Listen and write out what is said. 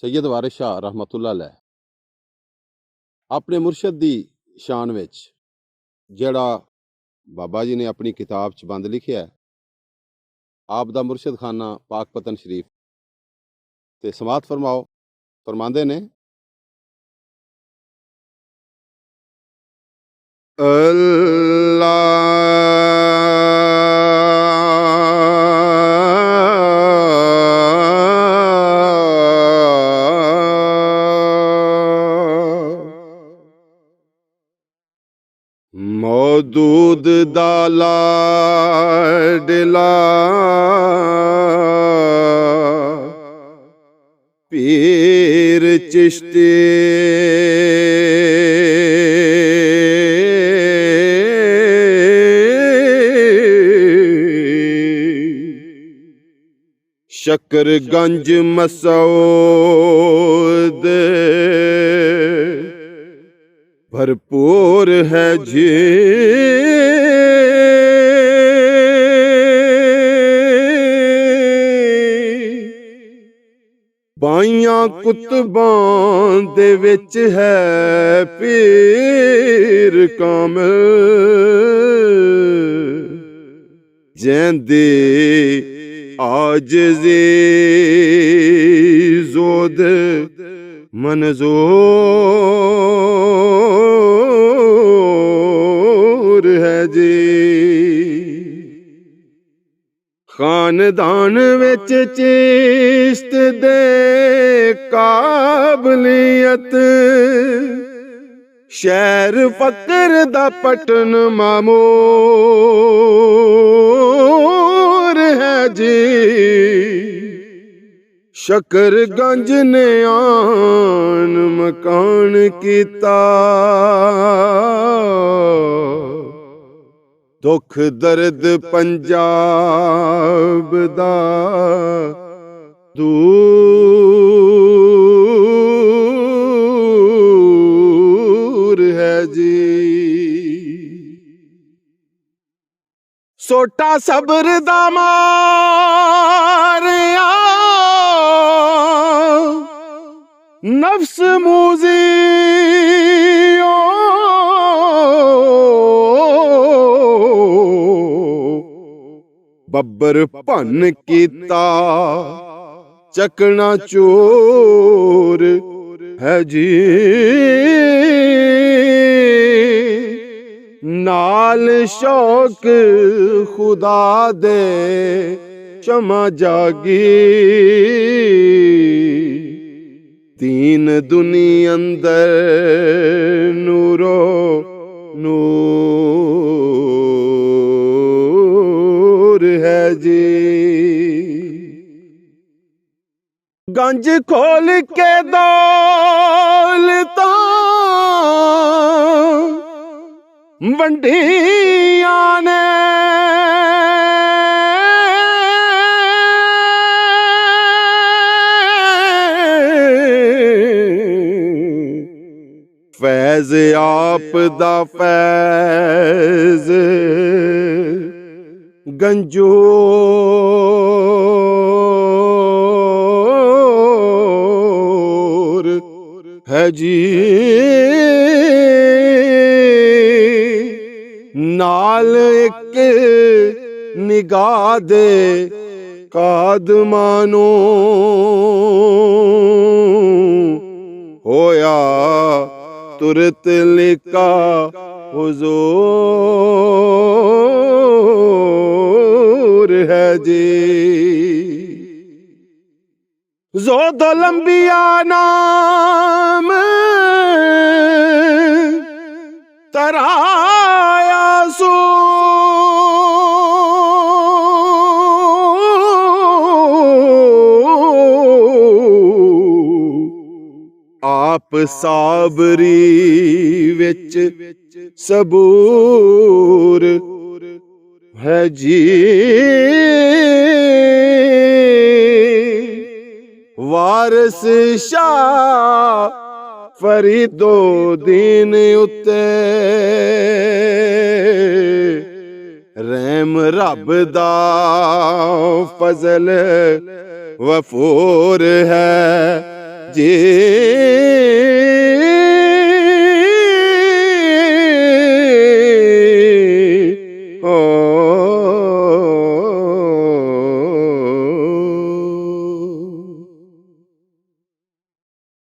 सैयद वारिस शाह रहमतुल्लाह अलैह अपने मुर्शद दी शान विच जेड़ा बाबा जी ने अपनी किताब च बंद लिखिया है, आप दा मुर्शद खाना पाक पतन शरीफ ते समात फरमाओ। फरमांदे ने मौदूद दा लाडला पीर चिश्ती शकरगंज मसूद भरपूर है जी बाइयां कुतबां दे विच है पीर कामिल जेंदी आजिज़ी ज़ोद मंजूर है जी। खानदान विच चिश्त दे काबलियत शहर फकर दा पटन मामूर है जी। शकरगंज ने आन मकान कीता दुख दर्द पंजाब दा दूर है जी। सोटा सबर दा मारिया नफ्स मूजी बब्बर भन कीता चकना चोर है जी। नाल शौक खुदा दे क्षमा जागी तीन दुनी अंदर नूरो नूर है जी। गंज खोल के दौलता वंडियां ने फैज आप दा फैज गंजोर है जी। नाल एक निगाह दे कादमानो होया तुरत लिका हुजूर है जी। ज़ोदो लंबिया नाम तराया सो आप साबरी विच सबूर है जी। वारिस शाह फरीदो दीन उत्ते रहम रब दा फजल वफूर है ਜੇ